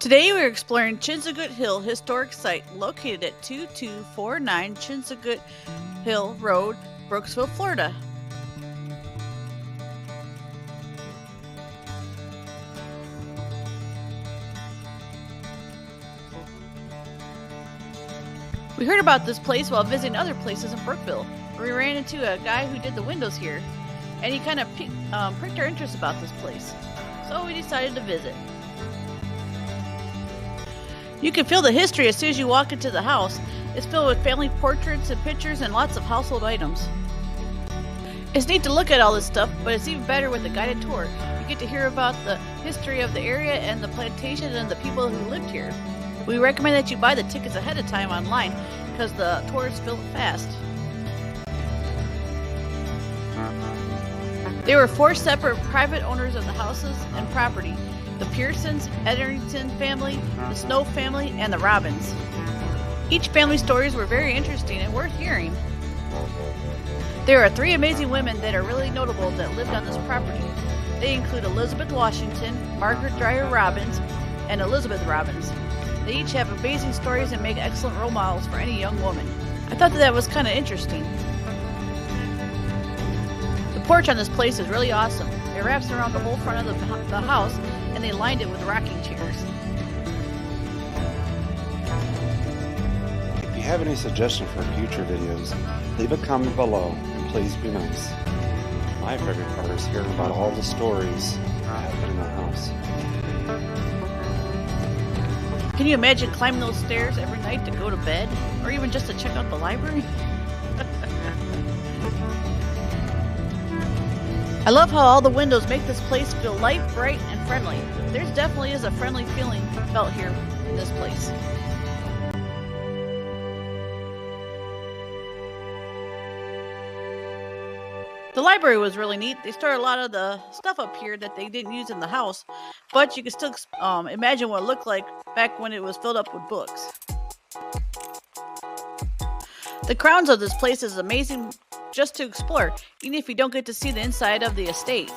Today we're exploring Chinsegut Hill Historic Site located at 2249 Chinsegut Hill Road, Brooksville, Florida. We heard about this place while visiting other places in Brooksville. We ran into a guy who did the windows here, and he kind of pricked our interest about this place. So we decided to visit. You can feel the history as soon as you walk into the house. It's filled with family portraits and pictures and lots of household items. It's neat to look at all this stuff, but it's even better with a guided tour. You get to hear about the history of the area and the plantation and the people who lived here. We recommend that you buy the tickets ahead of time online because the tours fill fast. There were 4 separate private owners of the houses and property: the Pearsons, Etherington family, the Snow family, and the Robbins. Each family's stories were very interesting and worth hearing. There are 3 amazing women that are really notable that lived on this property. They include Elizabeth Washington, Margaret Dyer Robbins, and Elizabeth Robbins. They each have amazing stories and make excellent role models for any young woman. I thought that was kind of interesting. The porch on this place is really awesome. It wraps around the whole front of the house, and they lined it with rocking chairs. If you have any suggestions for future videos, leave a comment below, and please be nice. My favorite part is hearing about all the stories that happen in the house. Can you imagine climbing those stairs every night to go to bed? Or even just to check out the library? I love how all the windows make this place feel light, bright, and friendly. There definitely is a friendly feeling felt here in this place. The library was really neat. They stored a lot of the stuff up here that they didn't use in the house, but you can still imagine what it looked like back when it was filled up with books. The grounds of this place is amazing just to explore, even if you don't get to see the inside of the estate.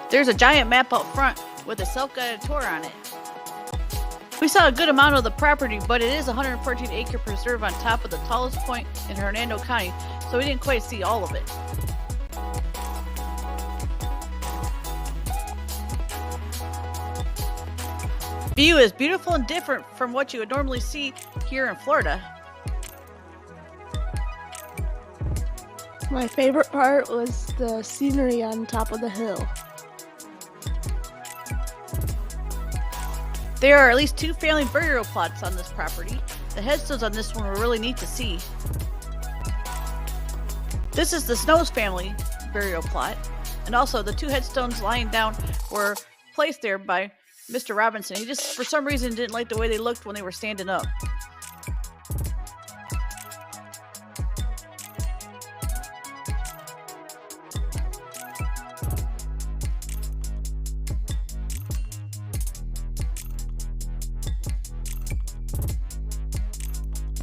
There's a giant map out front with a self-guided tour on it. We saw a good amount of the property, but it is a 114-acre preserve on top of the tallest point in Hernando County, so we didn't quite see all of it. The view is beautiful and different from what you would normally see here in Florida. My favorite part was the scenery on top of the hill. There are at least 2 family burial plots on this property. The headstones on this one were really neat to see. This is the Snows family burial plot, and also the 2 headstones lying down were placed there by Mr. Robinson. He just, for some reason, didn't like the way they looked when they were standing up.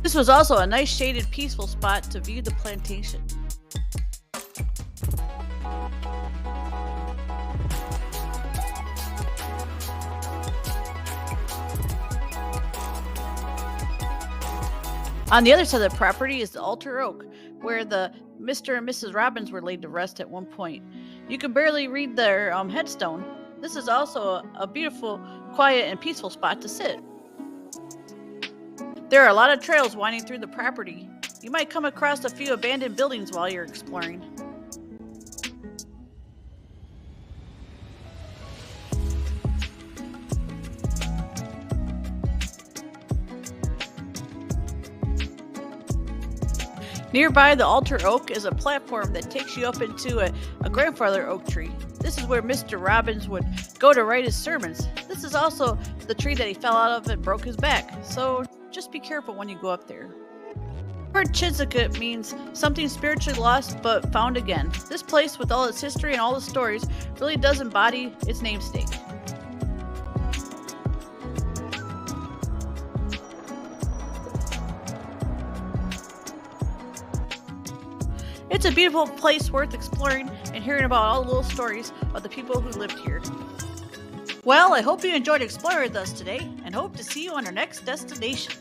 This was also a nice shaded, peaceful spot to view the plantation. On the other side of the property is the altar oak, where the Mr. and Mrs. Robbins were laid to rest at one point. You can barely read their headstone. This is also a beautiful, quiet, and peaceful spot to sit. There are a lot of trails winding through the property. You might come across a few abandoned buildings while you're exploring. Nearby the altar oak is a platform that takes you up into a grandfather oak tree. This is where Mr. Robbins would go to write his sermons. This is also the tree that he fell out of and broke his back, so just be careful when you go up there. The word Chinsegut means something spiritually lost but found again. This place, with all its history and all the stories, really does embody its namesake. It's a beautiful place worth exploring and hearing about all the little stories of the people who lived here. Well, I hope you enjoyed exploring with us today and hope to see you on our next destination.